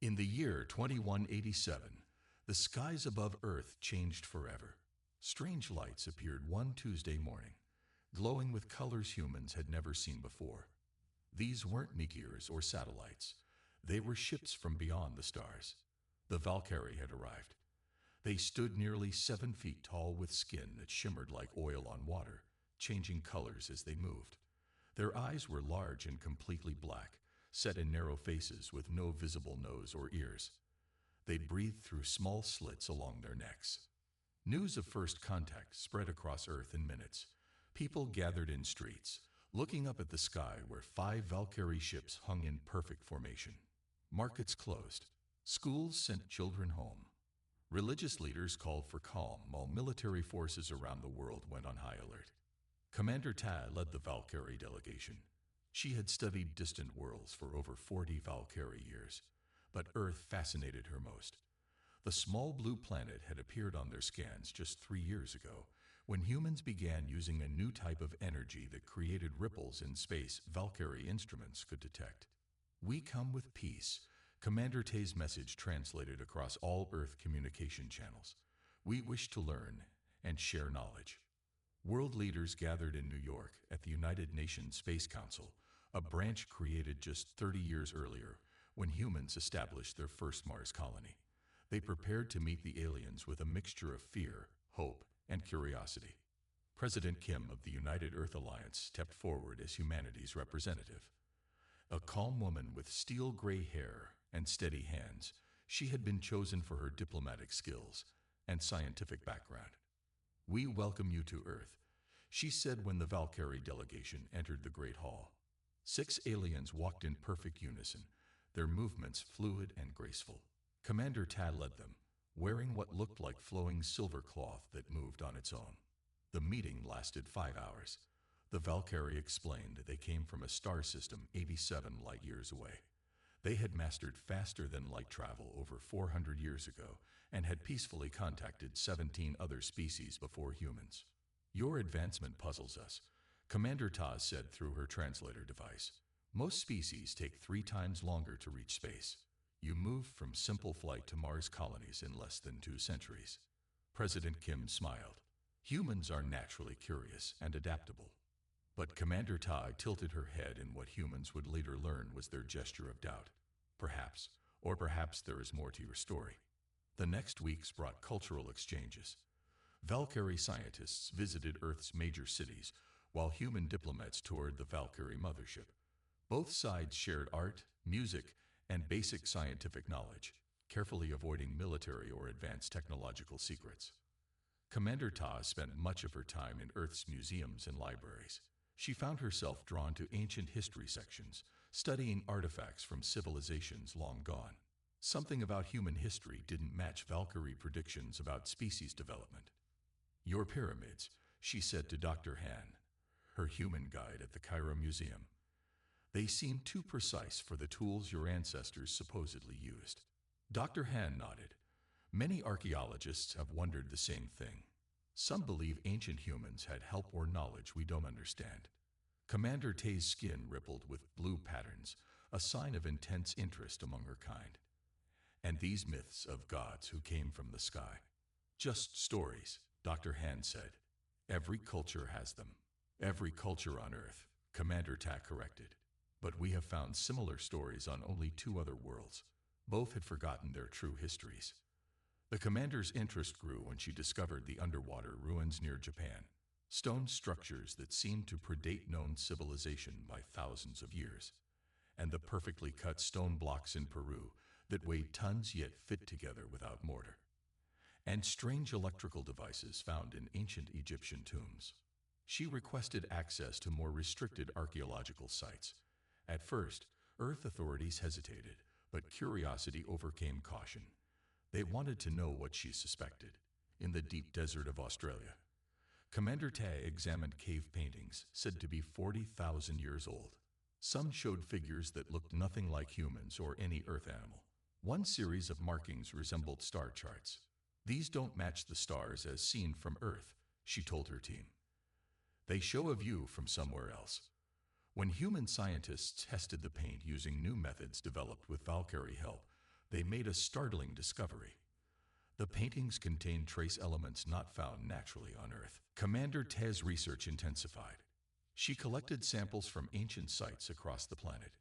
In the year 2187, the skies above Earth changed forever. Strange lights appeared one Tuesday morning, glowing with colors humans had never seen before. These weren't meteors or satellites. They were ships from beyond the stars. The Valkyrie had arrived. They stood nearly 7 feet tall with skin that shimmered like oil on water, changing colors as they moved. Their eyes were large and completely black, set in narrow faces with no visible nose or ears. They breathed through small slits along their necks. News of first contact spread across Earth in minutes. People gathered in streets, looking up at the sky where 5 Valkyrie ships hung in perfect formation. Markets closed. Schools sent children home. Religious leaders called for calm while military forces around the world went on high alert. Commander Ta led the Valkyrie delegation. She had studied distant worlds for over 40 Valkyrie years, but Earth fascinated her most. The small blue planet had appeared on their scans just 3 years ago, when humans began using a new type of energy that created ripples in space Valkyrie instruments could detect. "We come with peace," Commander Ta's message translated across all Earth communication channels. "We wish to learn and share knowledge." World leaders gathered in New York at the United Nations Space Council, a branch created just 30 years earlier when humans established their first Mars colony. They prepared to meet the aliens with a mixture of fear, hope, and curiosity. President Kim of the United Earth Alliance stepped forward as humanity's representative. A calm woman with steel-gray hair and steady hands, she had been chosen for her diplomatic skills and scientific background. "We welcome you to Earth," she said when the Valkyrie delegation entered the Great Hall. 6 aliens walked in perfect unison, their movements fluid and graceful. Commander Ta led them, wearing what looked like flowing silver cloth that moved on its own. The meeting lasted 5 hours. The Valkyrie explained they came from a star system 87 light-years away. They had mastered faster-than-light travel over 400 years ago and had peacefully contacted 17 other species before humans. "Your advancement puzzles us," Commander Ta said through her translator device. "Most species take 3 times longer to reach space. You moved from simple flight to Mars colonies in less than 2 centuries. President Kim smiled. "Humans are naturally curious and adaptable." But Commander Ta tilted her head in what humans would later learn was their gesture of doubt. "Perhaps, or perhaps there is more to your story." The next weeks brought cultural exchanges. Valkyrie scientists visited Earth's major cities, while human diplomats toured the Valkyrie mothership. Both sides shared art, music, and basic scientific knowledge, carefully avoiding military or advanced technological secrets. Commander Ta spent much of her time in Earth's museums and libraries. She found herself drawn to ancient history sections, studying artifacts from civilizations long gone. Something about human history didn't match Valkyrie predictions about species development. "Your pyramids," she said to Dr. Han, her human guide at the Cairo Museum. "They seem too precise for the tools your ancestors supposedly used." Dr. Han nodded. "Many archaeologists have wondered the same thing. Some believe ancient humans had help or knowledge we don't understand." Commander Ta's skin rippled with blue patterns, a sign of intense interest among her kind. "And these myths of gods who came from the sky?" "Just stories," Dr. Han said. "Every culture has them." "Every culture on Earth," Commander Ta corrected. "But we have found similar stories on only 2 other worlds." Both had forgotten their true histories. The commander's interest grew when she discovered the underwater ruins near Japan, stone structures that seemed to predate known civilization by thousands of years, and the perfectly cut stone blocks in Peru that weighed tons yet fit together without mortar, and strange electrical devices found in ancient Egyptian tombs. She requested access to more restricted archaeological sites. At first, Earth authorities hesitated, but curiosity overcame caution. They wanted to know what she suspected. In the deep desert of Australia, Commander Ta examined cave paintings said to be 40,000 years old. Some showed figures that looked nothing like humans or any Earth animal. One series of markings resembled star charts. "These don't match the stars as seen from Earth," she told her team. "They show a view from somewhere else." When human scientists tested the paint using new methods developed with Valkyrie help, They made a startling discovery. The paintings contained trace elements not found naturally on Earth. Commander Tez's research intensified. She collected samples from ancient sites across the planet.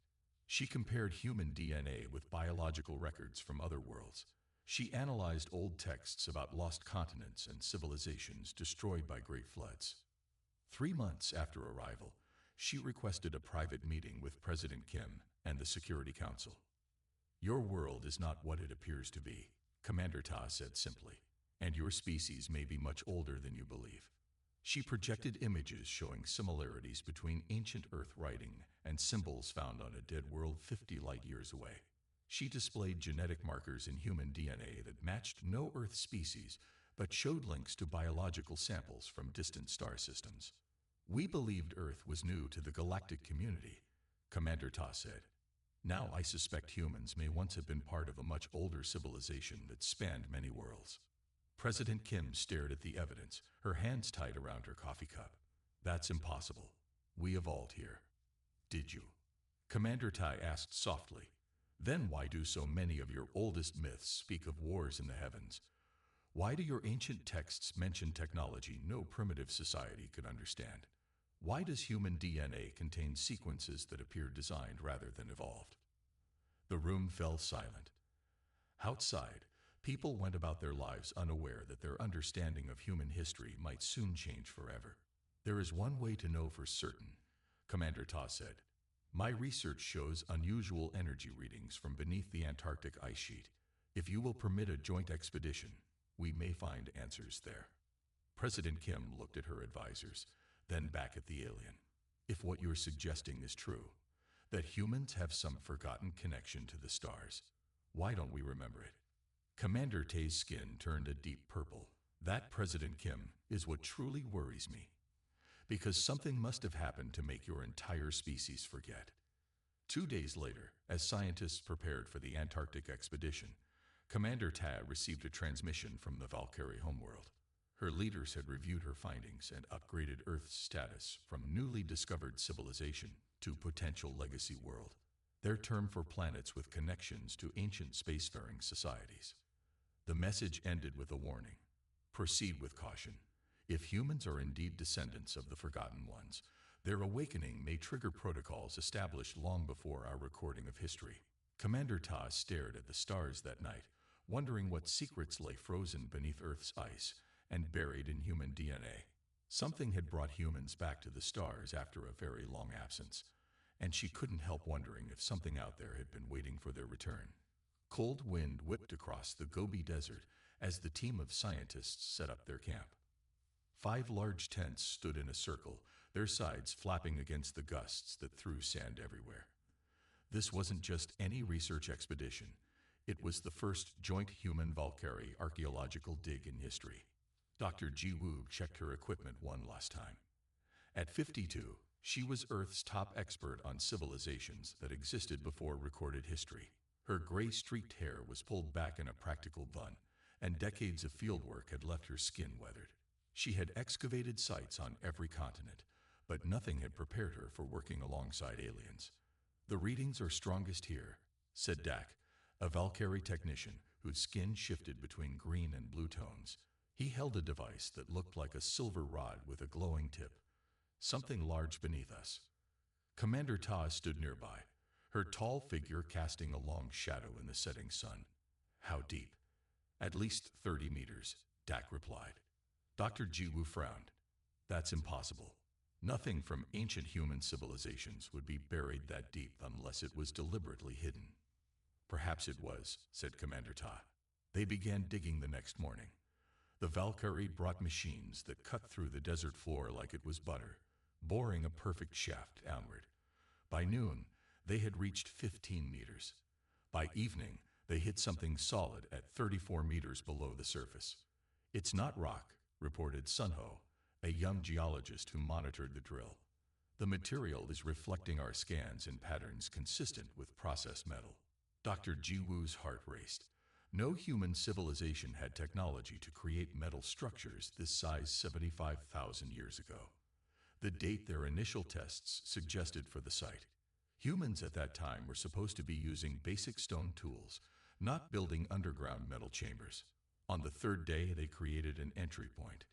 She compared human DNA with biological records from other worlds. She analyzed old texts about lost continents and civilizations destroyed by great floods. 3 months after arrival, she requested a private meeting with President Kim and the Security Council. "Your world is not what it appears to be," Commander Ta said simply, "and your species may be much older than you believe." She projected images showing similarities between ancient Earth writing and symbols found on a dead world 50 light years away. She displayed genetic markers in human DNA that matched no Earth species, but showed links to biological samples from distant star systems. "We believed Earth was new to the galactic community," Commander Ta said. "Now I suspect humans may once have been part of a much older civilization that spanned many worlds." President Kim stared at the evidence, her hands tied around her coffee cup. "That's impossible. We evolved here." "Did you?" Commander Tai asked softly. "Then why do so many of your oldest myths speak of wars in the heavens? Why do your ancient texts mention technology no primitive society could understand? Why does human DNA contain sequences that appear designed rather than evolved?" The room fell silent. Outside, people went about their lives unaware that their understanding of human history might soon change forever. "There is one way to know for certain," Commander Ta said. "My research shows unusual energy readings from beneath the Antarctic ice sheet. If you will permit a joint expedition, we may find answers there." President Kim looked at her advisors, then back at the alien. "If what you're suggesting is true, that humans have some forgotten connection to the stars, why don't we remember it?" Commander Tay's skin turned a deep purple. "That, President Kim, is what truly worries me. Because something must have happened to make your entire species forget." 2 days later, as scientists prepared for the Antarctic expedition, Commander Ta received a transmission from the Valkyrie homeworld. Her leaders had reviewed her findings and upgraded Earth's status from newly discovered civilization to potential legacy world, their term for planets with connections to ancient spacefaring societies. The message ended with a warning. "Proceed with caution. If humans are indeed descendants of the Forgotten Ones, their awakening may trigger protocols established long before our recording of history." Commander Ta stared at the stars that night, wondering what secrets lay frozen beneath Earth's ice and buried in human DNA. Something had brought humans back to the stars after a very long absence, and she couldn't help wondering if something out there had been waiting for their return. Cold wind whipped across the Gobi Desert as the team of scientists set up their camp. 5 large tents stood in a circle, their sides flapping against the gusts that threw sand everywhere. This wasn't just any research expedition. It was the first joint human-Valkyrie archaeological dig in history. Dr. Ji Woo checked her equipment one last time. At 52, she was Earth's top expert on civilizations that existed before recorded history. Her gray-streaked hair was pulled back in a practical bun, and decades of fieldwork had left her skin weathered. She had excavated sites on every continent, but nothing had prepared her for working alongside aliens. "The readings are strongest here," said Dak, a Valkyrie technician whose skin shifted between green and blue tones. He held a device that looked like a silver rod with a glowing tip. "Something large beneath us." Commander Ta stood nearby, her tall figure casting a long shadow in the setting sun. "How deep?" "At least 30 meters, Dak replied. Dr. Jiwoo frowned. "That's impossible. Nothing from ancient human civilizations would be buried that deep unless it was deliberately hidden." "Perhaps it was," said Commander Ta. They began digging the next morning. The Valkyrie brought machines that cut through the desert floor like it was butter, boring a perfect shaft downward. By noon, they had reached 15 meters. By evening, they hit something solid at 34 meters below the surface. "It's not rock," reported Sunho, a young geologist who monitored the drill. "The material is reflecting our scans in patterns consistent with processed metal." Dr. Jiwoo's heart raced. No human civilization had technology to create metal structures this size 75,000 years ago, the date their initial tests suggested for the site. Humans at that time were supposed to be using basic stone tools, not building underground metal chambers. On the third day, they created an entry point.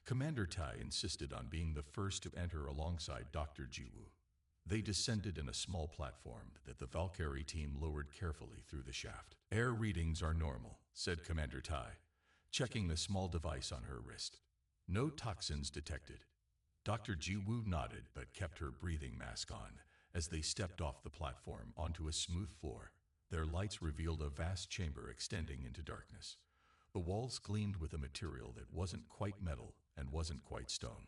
Commander Tai insisted on being the first to enter alongside Dr. Jiwoo. They descended in a small platform that the Valkyrie team lowered carefully through the shaft. Air readings are normal, said Commander Tai, checking the small device on her wrist. No toxins detected. Dr. Jiwoo nodded but kept her breathing mask on as they stepped off the platform onto a smooth floor. Their lights revealed a vast chamber extending into darkness. The walls gleamed with a material that wasn't quite metal and wasn't quite stone.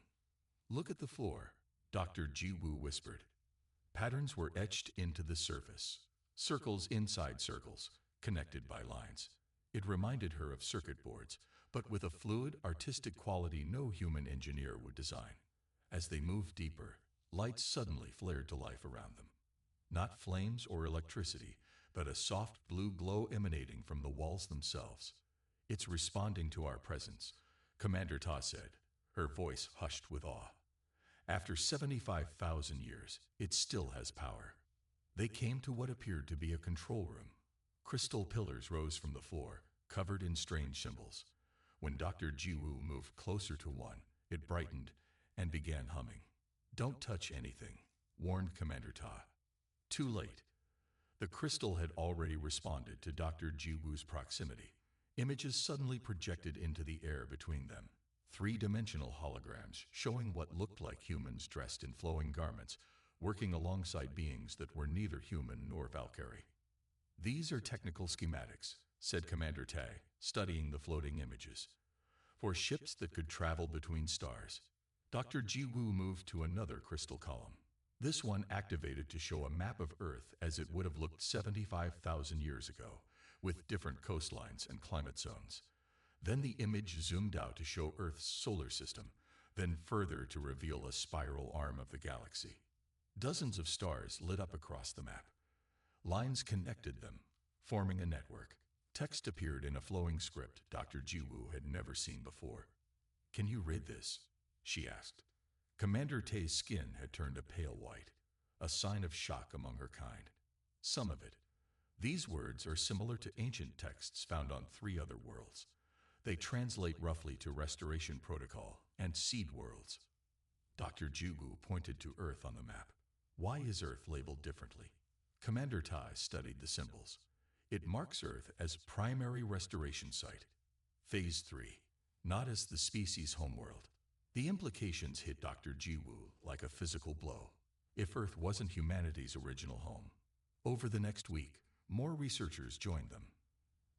Look at the floor, Dr. Jiwoo whispered. Patterns were etched into the surface. Circles inside circles, connected by lines. It reminded her of circuit boards, but with a fluid, artistic quality no human engineer would design. As they moved deeper, lights suddenly flared to life around them. Not flames or electricity, but a soft blue glow emanating from the walls themselves. It's responding to our presence, Commander Ta said, her voice hushed with awe. After 75,000 years, it still has power. They came to what appeared to be a control room. Crystal pillars rose from the floor, covered in strange symbols. When Dr. Jiwoo moved closer to one, it brightened and began humming. Don't touch anything, warned Commander Ta. Too late. The crystal had already responded to Dr. Jiwoo's proximity. Images suddenly projected into the air between them. Three-dimensional holograms showing what looked like humans dressed in flowing garments, working alongside beings that were neither human nor Valkyrie. These are technical schematics, said Commander Tai, studying the floating images. For ships that could travel between stars. Dr. Jiwoo moved to another crystal column. This one activated to show a map of Earth as it would have looked 75,000 years ago, with different coastlines and climate zones. Then the image zoomed out to show Earth's solar system, then further to reveal a spiral arm of the galaxy. Dozens of stars lit up across the map. Lines connected them, forming a network. Text appeared in a flowing script Dr. Jiwoo had never seen before. Can you read this? She asked. Commander Tay's skin had turned a pale white, a sign of shock among her kind. Some of it. These words are similar to ancient texts found on 3 other worlds. They translate roughly to Restoration Protocol and Seed Worlds. Dr. Jiwoo pointed to Earth on the map. Why is Earth labeled differently? Commander Tai studied the symbols. It marks Earth as primary restoration site. Phase 3, not as the species' homeworld. The implications hit Dr. Jiwoo like a physical blow. If Earth wasn't humanity's original home. Over the next week, more researchers joined them.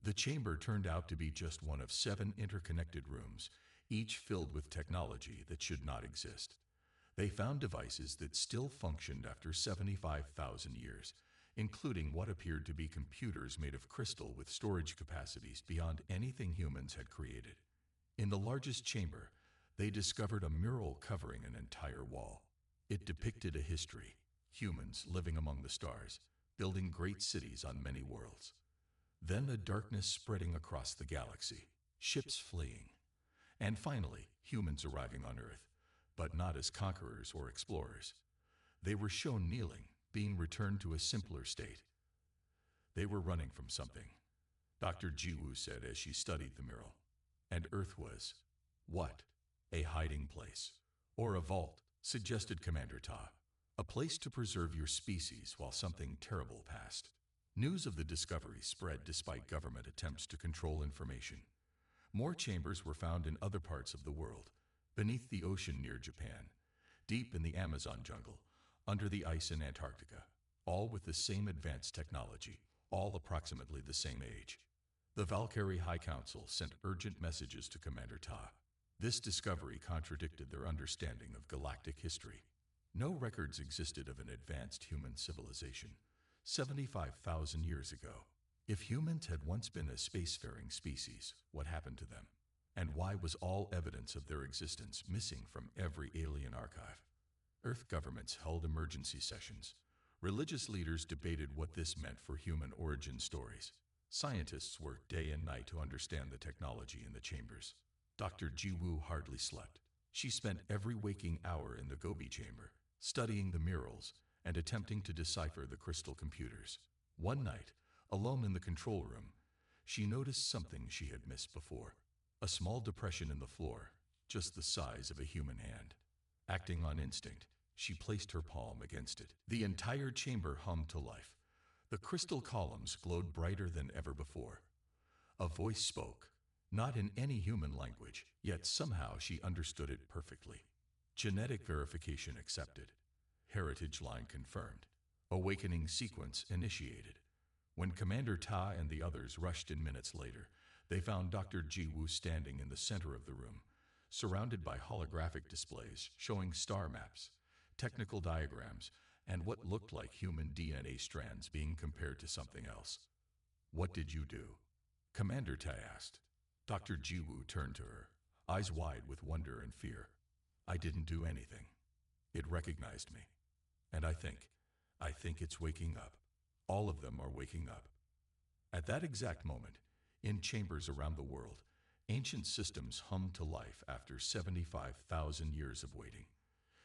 The chamber turned out to be just one of 7 interconnected rooms, each filled with technology that should not exist. They found devices that still functioned after 75,000 years, including what appeared to be computers made of crystal with storage capacities beyond anything humans had created. In the largest chamber, they discovered a mural covering an entire wall. It depicted a history, humans living among the stars, building great cities on many worlds. Then a darkness spreading across the galaxy, ships fleeing. And finally, humans arriving on Earth, but not as conquerors or explorers. They were shown kneeling, being returned to a simpler state. They were running from something, Dr. Jiwoo said as she studied the mural. And Earth was, what? A hiding place. Or a vault, suggested Commander Ta. A place to preserve your species while something terrible passed. News of the discovery spread despite government attempts to control information. More chambers were found in other parts of the world, beneath the ocean near Japan, deep in the Amazon jungle, under the ice in Antarctica, all with the same advanced technology, all approximately the same age. The Valkyrie High Council sent urgent messages to Commander Ta. This discovery contradicted their understanding of galactic history. No records existed of an advanced human civilization 75,000 years ago. If humans had once been a spacefaring species, what happened to them? And why was all evidence of their existence missing from every alien archive? Earth governments held emergency sessions. Religious leaders debated what this meant for human origin stories. Scientists worked day and night to understand the technology in the chambers. Dr. Jiwoo hardly slept. She spent every waking hour in the Gobi chamber, studying the murals and attempting to decipher the crystal computers. One night, Alone in the control room, she noticed something she had missed before. A small depression in the floor, just the size of a human hand. Acting on instinct, she placed her palm against it. The entire chamber hummed to life. The crystal columns glowed brighter than ever before. A voice spoke, not in any human language, yet somehow she understood it perfectly. Genetic verification accepted. Heritage line confirmed. Awakening sequence initiated. When Commander Ta and the others rushed in minutes later, they found Dr. Jiwoo standing in the center of the room, surrounded by holographic displays showing star maps, technical diagrams, and what looked like human DNA strands being compared to something else. "What did you do?" Commander Ta asked. Dr. Jiwoo turned to her, eyes wide with wonder and fear. "I didn't do anything. It recognized me. And I think it's waking up. All of them are waking up." At that exact moment, in chambers around the world, ancient systems hummed to life after 75,000 years of waiting.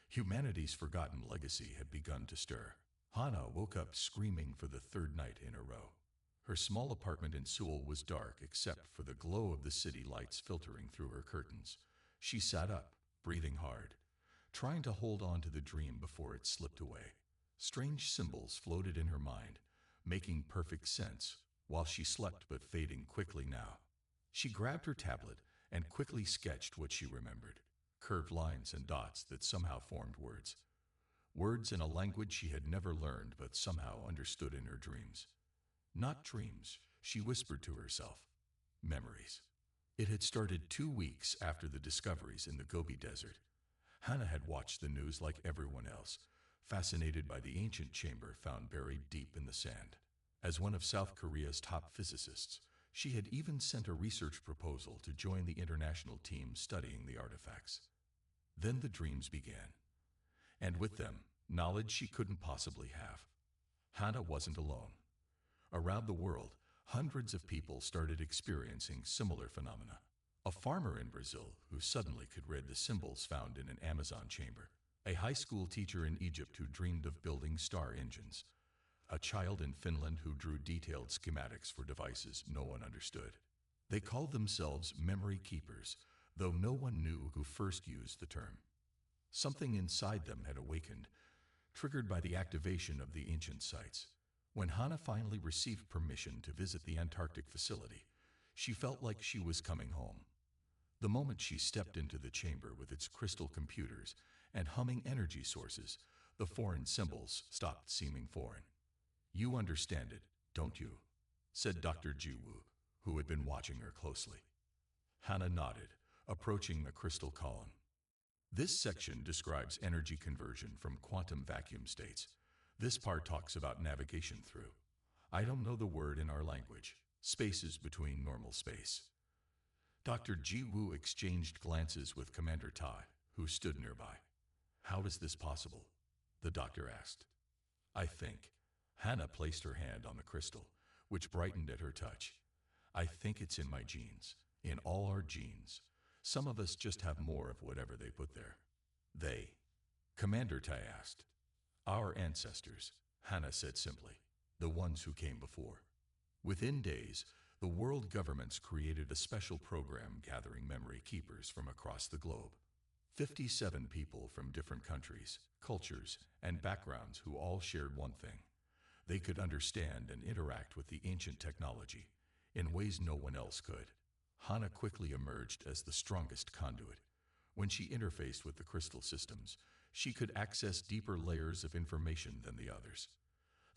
Humanity's forgotten legacy had begun to stir. Hana woke up screaming for the third night in a row. Her small apartment in Seoul was dark except for the glow of the city lights filtering through her curtains. She sat up, breathing hard, trying to hold on to the dream before it slipped away. Strange symbols floated in her mind, making perfect sense, while she slept but fading quickly now. She grabbed her tablet and quickly sketched what she remembered, curved lines and dots that somehow formed words. Words in a language she had never learned but somehow understood in her dreams. Not dreams, she whispered to herself. Memories. It had started 2 weeks after the discoveries in the Gobi Desert. Hana had watched the news like everyone else, fascinated by the ancient chamber found buried deep in the sand. As one of South Korea's top physicists, she had even sent a research proposal to join the international team studying the artifacts. Then the dreams began. And with them, knowledge she couldn't possibly have. Hana wasn't alone. Around the world, hundreds of people started experiencing similar phenomena. A farmer in Brazil who suddenly could read the symbols found in an Amazon chamber. A high school teacher in Egypt who dreamed of building star engines. A child in Finland who drew detailed schematics for devices no one understood. They called themselves memory keepers, though no one knew who first used the term. Something inside them had awakened, triggered by the activation of the ancient sites. When Hana finally received permission to visit the Antarctic facility, she felt like she was coming home. The moment she stepped into the chamber with its crystal computers and humming energy sources, the foreign symbols stopped seeming foreign. "You understand it, don't you?" said Dr. Jiwoo, who had been watching her closely. Hana nodded, approaching the crystal column. This section describes energy conversion from quantum vacuum states. This part talks about navigation through. I don't know the word in our language. Spaces between normal space. Dr. Jiwoo exchanged glances with Commander Tai, who stood nearby. "How is this possible?" the doctor asked. "I think." Hana placed her hand on the crystal, which brightened at her touch. "I think it's in my genes, in all our genes. Some of us just have more of whatever they put there." "They?" Commander Tai asked. "Our ancestors," Hana said simply, "the ones who came before." Within days, the world governments created a special program gathering memory keepers from across the globe. 57 people from different countries, cultures, and backgrounds who all shared one thing. They could understand and interact with the ancient technology in ways no one else could. Hana quickly emerged as the strongest conduit. When she interfaced with the crystal systems, she could access deeper layers of information than the others.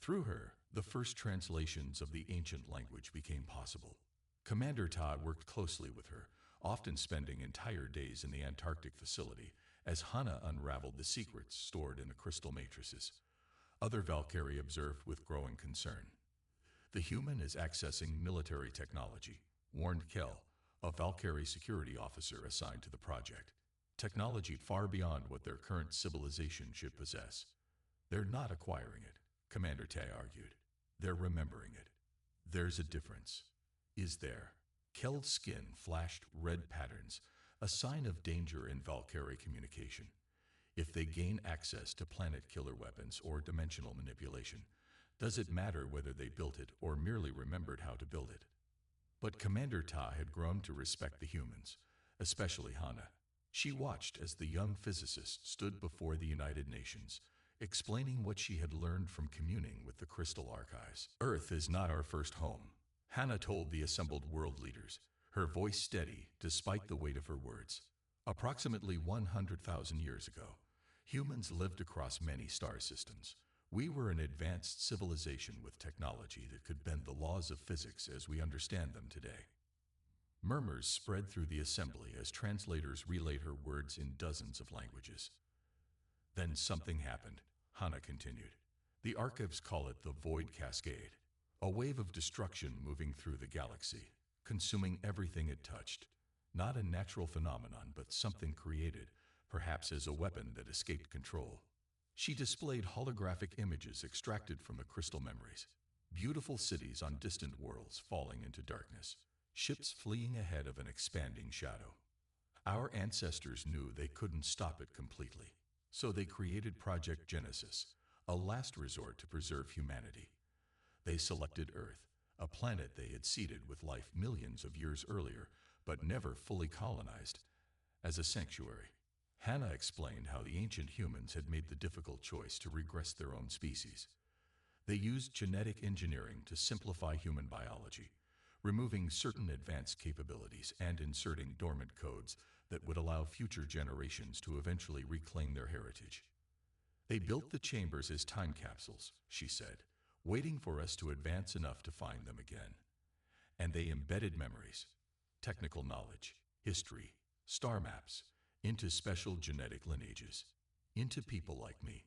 Through her, the first translations of the ancient language became possible. Commander Todd worked closely with her, often spending entire days in the Antarctic facility as Hana unraveled the secrets stored in the crystal matrices. Other Valkyrie observed with growing concern. "The human is accessing military technology," warned Kel, a Valkyrie security officer assigned to the project. "Technology far beyond what their current civilization should possess." "They're not acquiring it," Commander Tay argued. "They're remembering it." "There's a difference." "Is there?" Kel's skin flashed red patterns, a sign of danger in Valkyrie communication. If they gain access to planet killer weapons or dimensional manipulation, Does it matter whether they built it or merely remembered how to build it? But Commander Ta had grown to respect the humans, especially Hana. She watched as the young physicist stood before the United Nations, explaining what she had learned from communing with the crystal archives. Earth is not our first home, Hana told the assembled world leaders, her voice steady despite the weight of her words. Approximately 100,000 years ago, humans lived across many star systems. We were an advanced civilization with technology that could bend the laws of physics as we understand them today. Murmurs spread through the assembly as translators relayed her words in dozens of languages. Then something happened, Hana continued. The archives call it the Void Cascade, a wave of destruction moving through the galaxy, consuming everything it touched. Not a natural phenomenon, but something created, perhaps as a weapon that escaped control. She displayed holographic images extracted from the crystal memories. Beautiful cities on distant worlds falling into darkness. Ships fleeing ahead of an expanding shadow. Our ancestors knew they couldn't stop it completely, so they created Project Genesis, a last resort to preserve humanity. They selected Earth, a planet they had seeded with life millions of years earlier, but never fully colonized, as a sanctuary. Hana explained how the ancient humans had made the difficult choice to regress their own species. They used genetic engineering to simplify human biology, removing certain advanced capabilities and inserting dormant codes that would allow future generations to eventually reclaim their heritage. They built the chambers as time capsules, she said, waiting for us to advance enough to find them again. And they embedded memories, technical knowledge, history, star maps, into special genetic lineages, into people like me.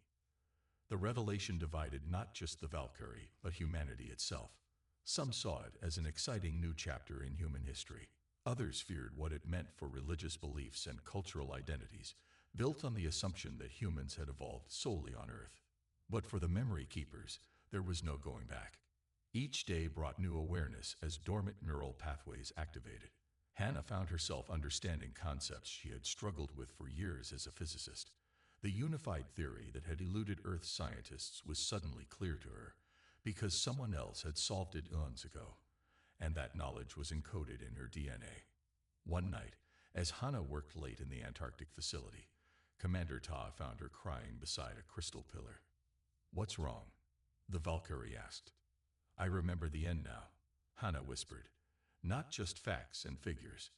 The revelation divided not just the Valkyrie, but humanity itself. Some saw it as an exciting new chapter in human history. Others feared what it meant for religious beliefs and cultural identities, built on the assumption that humans had evolved solely on Earth. But for the memory keepers, there was no going back. Each day brought new awareness as dormant neural pathways activated. Hana found herself understanding concepts she had struggled with for years as a physicist. The unified theory that had eluded Earth scientists was suddenly clear to her, because someone else had solved it eons ago, and that knowledge was encoded in her DNA. One night, as Hana worked late in the Antarctic facility, Commander Ta found her crying beside a crystal pillar. "What's wrong?" the Valkyrie asked. "I remember the end now," Hana whispered. "Not just facts and figures,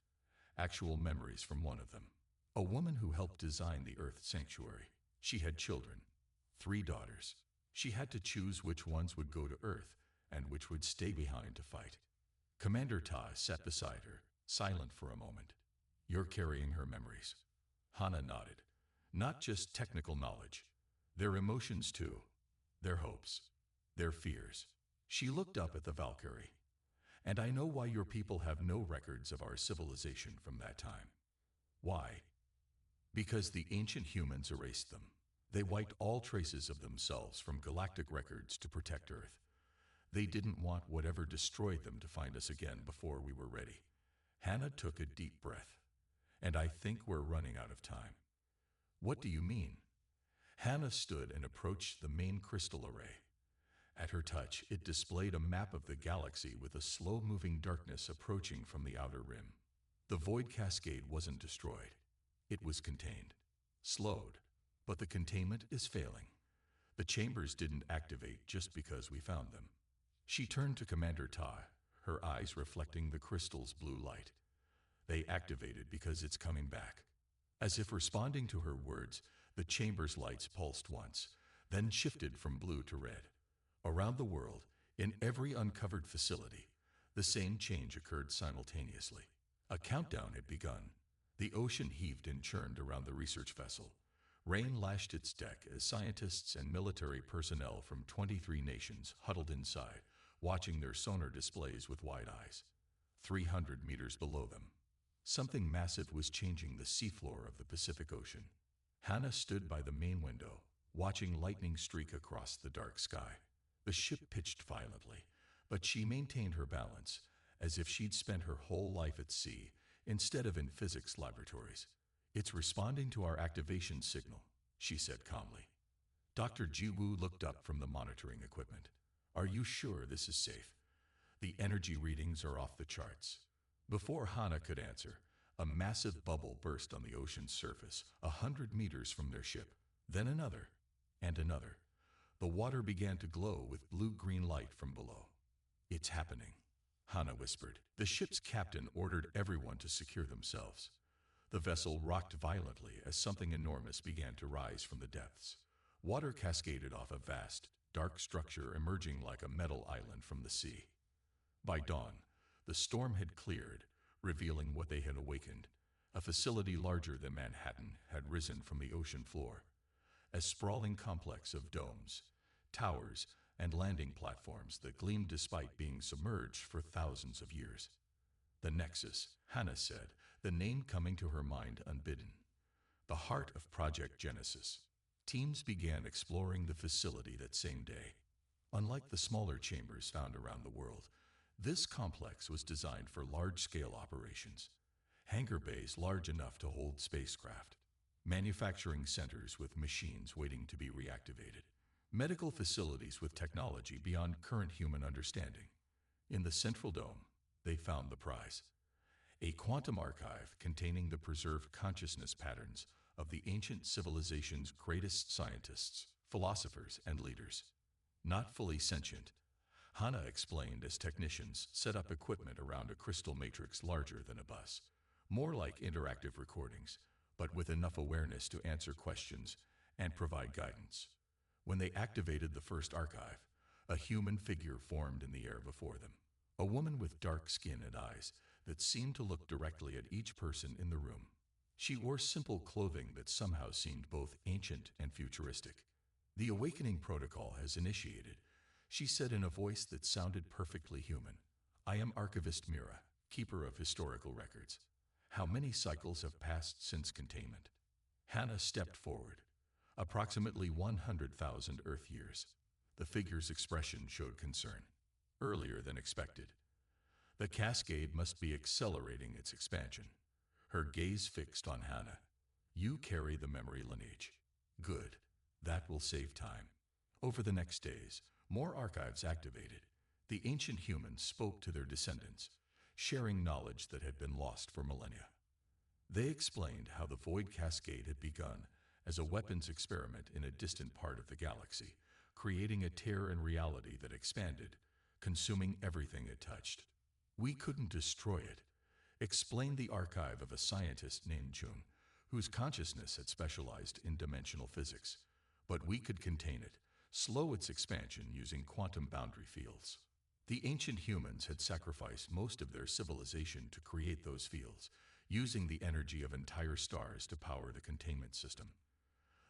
actual memories from one of them. A woman who helped design the Earth Sanctuary. She had children, 3 daughters. She had to choose which ones would go to Earth and which would stay behind to fight." Commander Ta sat beside her, silent for a moment. "You're carrying her memories." Hana nodded. "Not just technical knowledge. Their emotions too. Their hopes. Their fears." She looked up at the Valkyrie. "And I know why your people have no records of our civilization from that time." "Why?" "Because the ancient humans erased them. They wiped all traces of themselves from galactic records to protect Earth. They didn't want whatever destroyed them to find us again before we were ready." Hana took a deep breath. "And I think we're running out of time." "What do you mean?" Hana stood and approached the main crystal array. At her touch, it displayed a map of the galaxy with a slow-moving darkness approaching from the outer rim. The Void Cascade wasn't destroyed. It was contained. Slowed. But the containment is failing. The chambers didn't activate just because we found them. She turned to Commander Ta, her eyes reflecting the crystal's blue light. "They activated because it's coming back." As if responding to her words, the chamber's lights pulsed once, then shifted from blue to red. Around the world, in every uncovered facility, the same change occurred simultaneously. A countdown had begun. The ocean heaved and churned around the research vessel. Rain lashed its deck as scientists and military personnel from 23 nations huddled inside, watching their sonar displays with wide eyes. 300 meters below them, something massive was changing the seafloor of the Pacific Ocean. Hana stood by the main window, watching lightning streak across the dark sky. The ship pitched violently, but she maintained her balance, as if she'd spent her whole life at sea instead of in physics laboratories. "It's responding to our activation signal," she said calmly. Dr. Jiwoo looked up from the monitoring equipment. Are you sure this is safe? The energy readings are off the charts. Before Hannah could answer, a massive bubble burst on the ocean's surface, 100 meters from their ship. Then another, and another. The water began to glow with blue-green light from below. It's happening, Hannah whispered. The ship's captain ordered everyone to secure themselves. The vessel rocked violently as something enormous began to rise from the depths. Water cascaded off a vast, dark structure emerging like a metal island from the sea. By dawn, the storm had cleared, revealing what they had awakened. A facility larger than Manhattan had risen from the ocean floor. A sprawling complex of domes, towers, and landing platforms that gleamed despite being submerged for thousands of years. The Nexus, Hannah said, the name coming to her mind unbidden. The heart of Project Genesis. Teams began exploring the facility that same day. Unlike the smaller chambers found around the world, this complex was designed for large-scale operations. Hangar bays large enough to hold spacecraft. Manufacturing centers with machines waiting to be reactivated. Medical facilities with technology beyond current human understanding. In the central dome, they found the prize. A quantum archive containing the preserved consciousness patterns of the ancient civilization's greatest scientists, philosophers, and leaders. Not fully sentient, Hannah explained as technicians set up equipment around a crystal matrix larger than a bus. More like interactive recordings, but with enough awareness to answer questions and provide guidance. When they activated the first archive, a human figure formed in the air before them. A woman with dark skin and eyes that seemed to look directly at each person in the room. She wore simple clothing that somehow seemed both ancient and futuristic. The awakening protocol has initiated, she said in a voice that sounded perfectly human. I am Archivist Mira, keeper of historical records. How many cycles have passed since containment? Hannah stepped forward. Approximately 100,000 Earth years. The figure's expression showed concern. Earlier than expected. The cascade must be accelerating its expansion. Her gaze fixed on Hannah. You carry the memory lineage. Good. That will save time. Over the next days, more archives activated. The ancient humans spoke to their descendants, sharing knowledge that had been lost for millennia. They explained how the Void Cascade had begun as a weapons experiment in a distant part of the galaxy, creating a tear in reality that expanded, consuming everything it touched. We couldn't destroy it, explained the archive of a scientist named Jun, whose consciousness had specialized in dimensional physics. But we could contain it, slow its expansion using quantum boundary fields. The ancient humans had sacrificed most of their civilization to create those fields, using the energy of entire stars to power the containment system.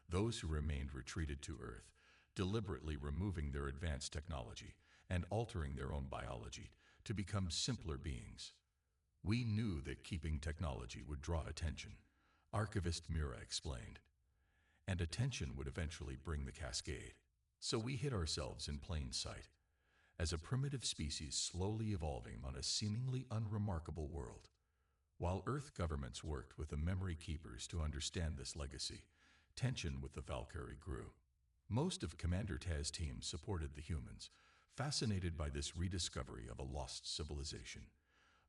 Those who remained retreated to Earth, deliberately removing their advanced technology and altering their own biology to become simpler beings. We knew that keeping technology would draw attention, Archivist Mira explained, and attention would eventually bring the cascade. So we hid ourselves in plain sight, as a primitive species slowly evolving on a seemingly unremarkable world. While Earth governments worked with the memory keepers to understand this legacy, tension with the Valkyrie grew. Most of Commander Taz's team supported the humans, fascinated by this rediscovery of a lost civilization.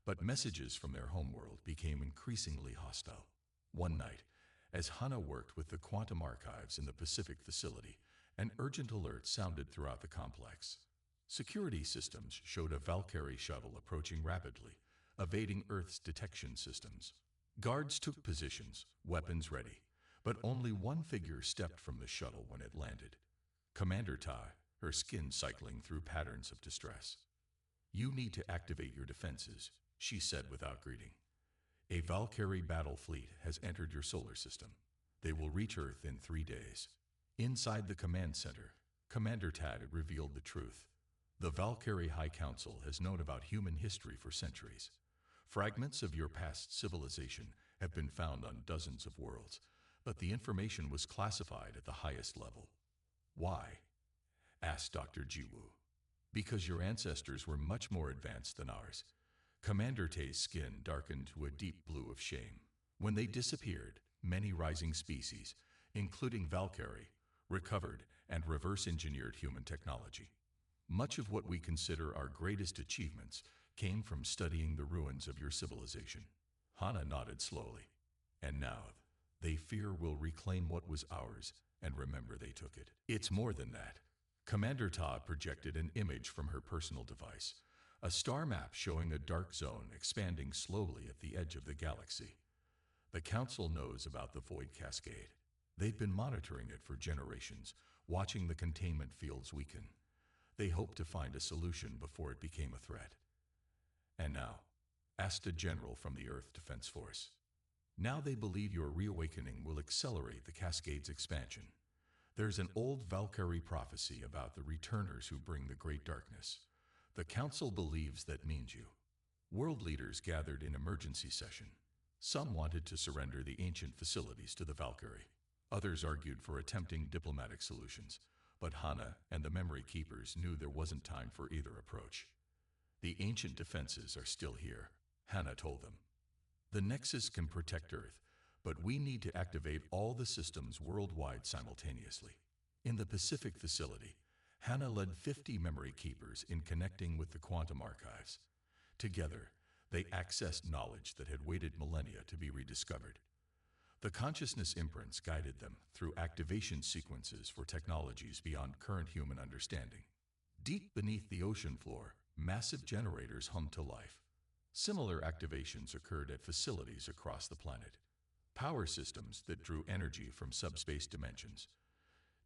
But messages from their homeworld became increasingly hostile. One night, as Hannah worked with the quantum archives in the Pacific facility, an urgent alert sounded throughout the complex. Security systems showed a Valkyrie shuttle approaching rapidly, evading Earth's detection systems. Guards took positions, weapons ready, but only one figure stepped from the shuttle when it landed. Commander Ta, her skin cycling through patterns of distress. You need to activate your defenses, she said without greeting. A Valkyrie battle fleet has entered your solar system. They will reach Earth in 3 days. Inside the command center, Commander Tad revealed the truth. The Valkyrie High Council has known about human history for centuries. Fragments of your past civilization have been found on dozens of worlds, but the information was classified at the highest level. Why? Asked Dr. Jiwoo. Because your ancestors were much more advanced than ours. Commander Tay's skin darkened to a deep blue of shame. When they disappeared, many rising species, including Valkyrie, recovered and reverse-engineered human technology. Much of what we consider our greatest achievements came from studying the ruins of your civilization. Hana nodded slowly. And now, they fear we'll reclaim what was ours and remember they took it. It's more than that. Commander Ta projected an image from her personal device, a star map showing a dark zone expanding slowly at the edge of the galaxy. The Council knows about the Void Cascade. They've been monitoring it for generations, watching the containment fields weaken. They hoped to find a solution before it became a threat. And now, asked a general from the Earth Defense Force. Now they believe your reawakening will accelerate the Cascade's expansion. There's an old Valkyrie prophecy about the returners who bring the Great Darkness. The Council believes that means you. World leaders gathered in emergency session. Some wanted to surrender the ancient facilities to the Valkyrie. Others argued for attempting diplomatic solutions, but Hana and the Memory Keepers knew there wasn't time for either approach. The ancient defenses are still here, Hana told them. The Nexus can protect Earth, but we need to activate all the systems worldwide simultaneously. In the Pacific facility, Hana led 50 Memory Keepers in connecting with the quantum archives. Together, they accessed knowledge that had waited millennia to be rediscovered. The consciousness imprints guided them through activation sequences for technologies beyond current human understanding. Deep beneath the ocean floor, massive generators hummed to life. Similar activations occurred at facilities across the planet. Power systems that drew energy from subspace dimensions.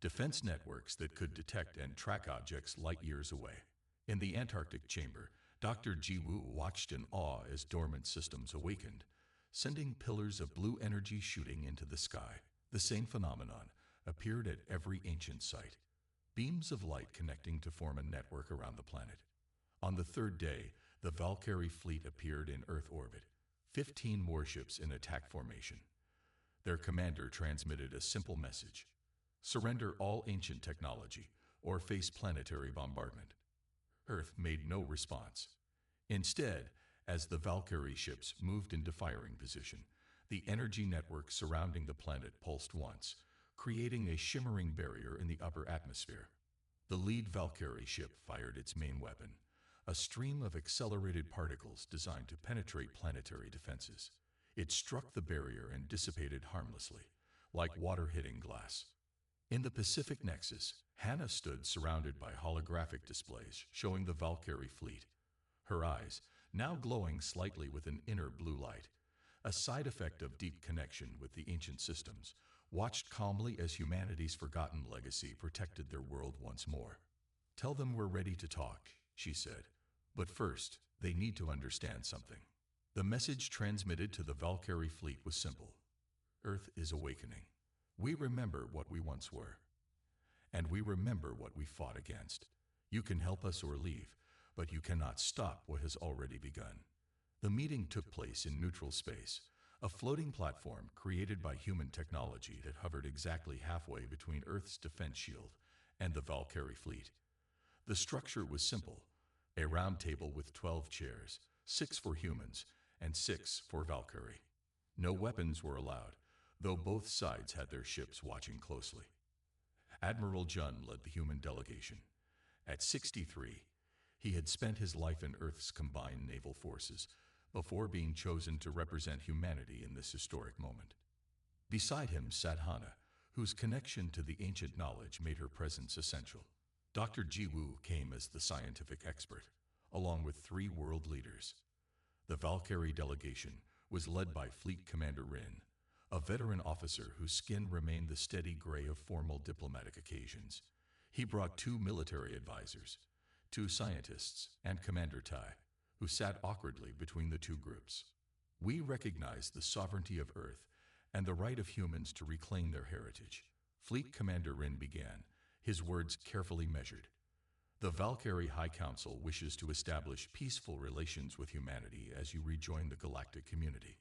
Defense networks that could detect and track objects light years away. In the Antarctic chamber, Dr. Jiwoo watched in awe as dormant systems awakened, sending pillars of blue energy shooting into the sky. The same phenomenon appeared at every ancient site. Beams of light connecting to form a network around the planet. On the third day, the Valkyrie fleet appeared in Earth orbit, 15 warships in attack formation. Their commander transmitted a simple message: surrender all ancient technology or face planetary bombardment. Earth made no response. Instead, as the Valkyrie ships moved into firing position, the energy network surrounding the planet pulsed once, creating a shimmering barrier in the upper atmosphere. The lead Valkyrie ship fired its main weapon, a stream of accelerated particles designed to penetrate planetary defenses. It struck the barrier and dissipated harmlessly, like water hitting glass. In the Pacific Nexus, Hana stood surrounded by holographic displays showing the Valkyrie fleet. Her eyes, now glowing slightly with an inner blue light, a side effect of deep connection with the ancient systems, watched calmly as humanity's forgotten legacy protected their world once more. Tell them we're ready to talk, she said. But first, they need to understand something. The message transmitted to the Valkyrie fleet was simple. Earth is awakening. We remember what we once were. And we remember what we fought against. You can help us or leave, but you cannot stop what has already begun. The meeting took place in neutral space, a floating platform created by human technology that hovered exactly halfway between Earth's defense shield and the Valkyrie fleet. The structure was simple, a round table with 12 chairs, 6 for humans and 6 for Valkyrie. No weapons were allowed, though both sides had their ships watching closely. Admiral Jun led the human delegation. At 63, he had spent his life in Earth's combined naval forces before being chosen to represent humanity in this historic moment. Beside him sat Hana, whose connection to the ancient knowledge made her presence essential. Dr. Jiwoo came as the scientific expert, along with 3 world leaders. The Valkyrie delegation was led by Fleet Commander Rin, a veteran officer whose skin remained the steady gray of formal diplomatic occasions. He brought 2 military advisors, 2 scientists, and Commander Tai, who sat awkwardly between the 2 groups. We recognize the sovereignty of Earth and the right of humans to reclaim their heritage. Fleet Commander Rin began, his words carefully measured. The Valkyrie High Council wishes to establish peaceful relations with humanity as you rejoin the galactic community.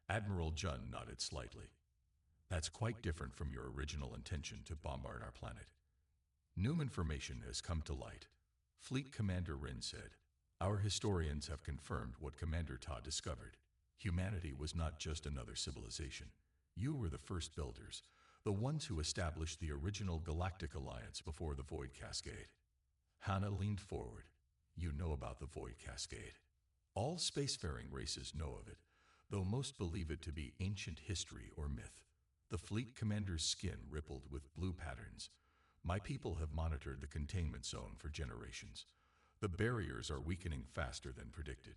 Admiral Jun nodded slightly. That's quite different from your original intention to bombard our planet. New information has come to light. Fleet Commander Rin said, our historians have confirmed what Commander Ta discovered. Humanity was not just another civilization. You were the first builders, the ones who established the original Galactic Alliance before the Void Cascade. Hannah leaned forward. You know about the Void Cascade. All spacefaring races know of it, though most believe it to be ancient history or myth. The fleet commander's skin rippled with blue patterns. My people have monitored the containment zone for generations. The barriers are weakening faster than predicted.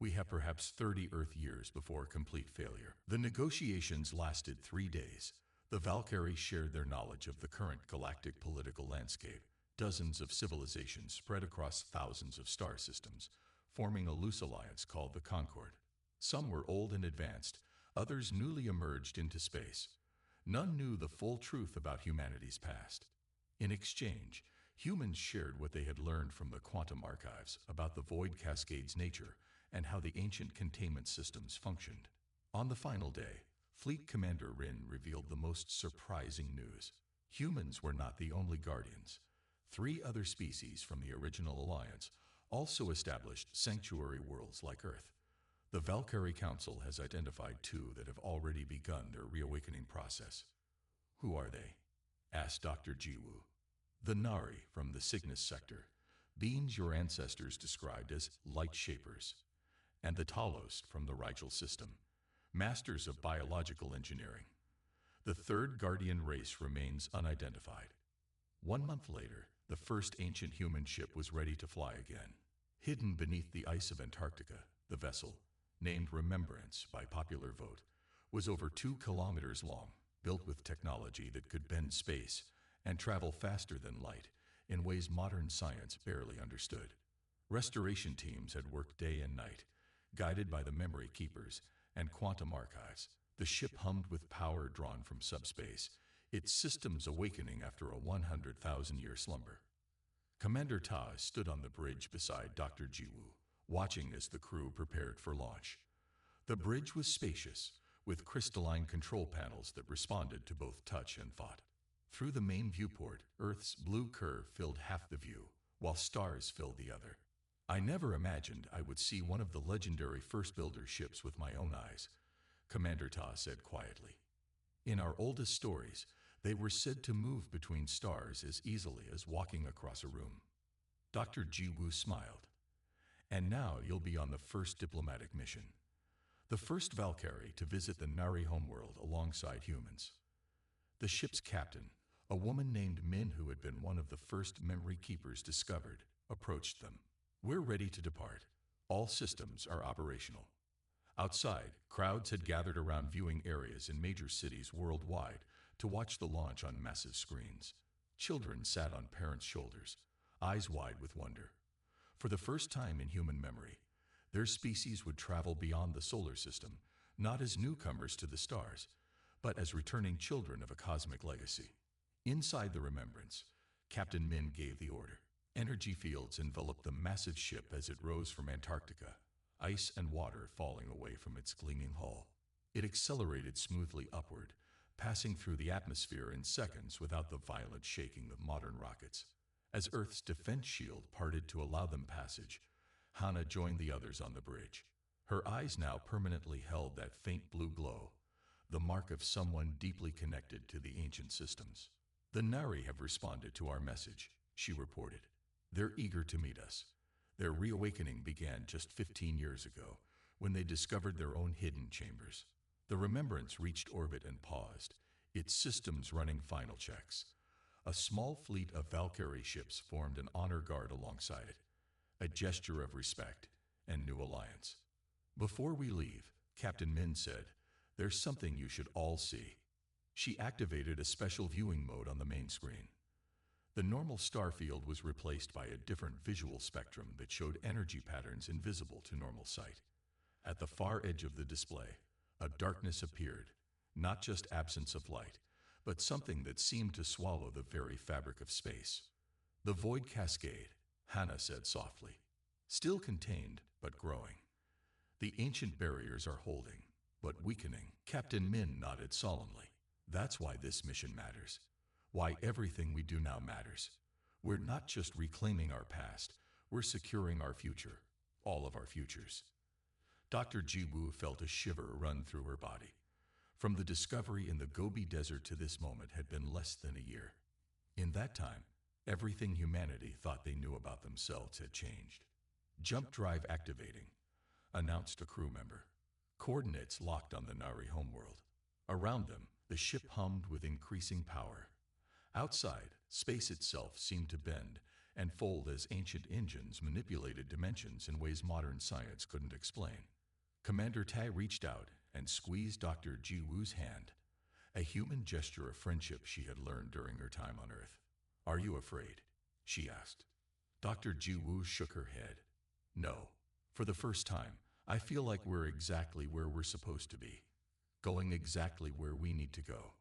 We have perhaps 30 Earth years before complete failure. The negotiations lasted 3 days. The Valkyries shared their knowledge of the current galactic political landscape. Dozens of civilizations spread across thousands of star systems, forming a loose alliance called the Concord. Some were old and advanced, others newly emerged into space. None knew the full truth about humanity's past. In exchange, humans shared what they had learned from the quantum archives about the Void Cascade's nature and how the ancient containment systems functioned. On the final day, Fleet Commander Rin revealed the most surprising news. Humans were not the only guardians. 3 other species from the original alliance also established sanctuary worlds like Earth. The Valkyrie Council has identified 2 that have already begun their reawakening process. Who are they? Asked Dr. Jiwoo. The Nari from the Cygnus sector, beings your ancestors described as light shapers, and the Talos from the Rigel system, masters of biological engineering. The 3rd guardian race remains unidentified. 1 month later, the first ancient human ship was ready to fly again. Hidden beneath the ice of Antarctica, the vessel, named Remembrance by popular vote, was over 2 kilometers long, built with technology that could bend space and travel faster than light in ways modern science barely understood. Restoration teams had worked day and night, guided by the memory keepers and quantum archives. The ship hummed with power drawn from subspace, its systems awakening after a 100,000-year slumber. Commander Ta stood on the bridge beside Dr. Jiwoo, watching as the crew prepared for launch. The bridge was spacious, with crystalline control panels that responded to both touch and thought. Through the main viewport, Earth's blue curve filled half the view, while stars filled the other. I never imagined I would see one of the legendary First Builder ships with my own eyes, Commander Ta said quietly. In our oldest stories, they were said to move between stars as easily as walking across a room. Dr. Jiwoo smiled. And now you'll be on the first diplomatic mission. The first Valkyrie to visit the Nari homeworld alongside humans. The ship's captain, a woman named Min who had been one of the first memory keepers discovered, approached them. We're ready to depart. All systems are operational. Outside, crowds had gathered around viewing areas in major cities worldwide to watch the launch on massive screens. Children sat on parents' shoulders, eyes wide with wonder. For the first time in human memory, their species would travel beyond the solar system, not as newcomers to the stars, but as returning children of a cosmic legacy. Inside the Remembrance, Captain Min gave the order. Energy fields enveloped the massive ship as it rose from Antarctica, ice and water falling away from its gleaming hull. It accelerated smoothly upward, passing through the atmosphere in seconds without the violent shaking of modern rockets. As Earth's defense shield parted to allow them passage, Hannah joined the others on the bridge. Her eyes now permanently held that faint blue glow, the mark of someone deeply connected to the ancient systems. The Nari have responded to our message, she reported. They're eager to meet us. Their reawakening began just 15 years ago, when they discovered their own hidden chambers. The Remembrance reached orbit and paused, its systems running final checks. A small fleet of Valkyrie ships formed an honor guard alongside it, a gesture of respect and new alliance. Before we leave, Captain Min said, there's something you should all see. She activated a special viewing mode on the main screen. The normal star field was replaced by a different visual spectrum that showed energy patterns invisible to normal sight. At the far edge of the display, a darkness appeared, not just absence of light, but something that seemed to swallow the very fabric of space. The Void Cascade, Hannah said softly. Still contained, but growing. The ancient barriers are holding, but weakening. Captain Min nodded solemnly. That's why this mission matters. Why everything we do now matters. We're not just reclaiming our past, we're securing our future. All of our futures. Dr. Jiwoo felt a shiver run through her body. From the discovery in the Gobi Desert to this moment had been less than a year. In that time, Everything humanity thought they knew about themselves had changed. Jump drive activating, announced a crew member. Coordinates locked on the Nari homeworld. Around them, the ship hummed with increasing power. Outside, space itself seemed to bend and fold as ancient engines manipulated dimensions in ways modern science couldn't explain. Commander Tai reached out and squeezed Dr. Ji Wu's hand, a human gesture of friendship she had learned during her time on Earth. "Are you afraid?" she asked. Dr. Ji Wu shook her head. "No. For the first time, I feel like we're exactly where we're supposed to be, going exactly where we need to go."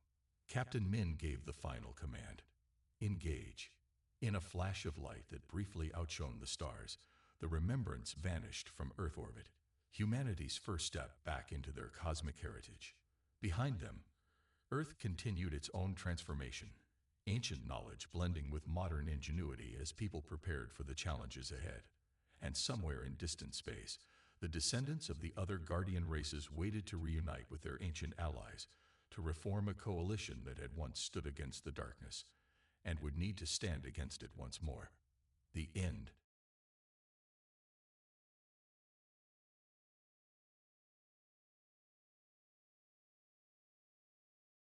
Captain Min gave the final command. "Engage." In a flash of light that briefly outshone the stars, the Remembrance vanished from Earth orbit, humanity's first step back into their cosmic heritage. Behind them, Earth continued its own transformation, ancient knowledge blending with modern ingenuity as people prepared for the challenges ahead. And somewhere in distant space, the descendants of the other guardian races waited to reunite with their ancient allies, to reform a coalition that had once stood against the darkness, and would need to stand against it once more. The end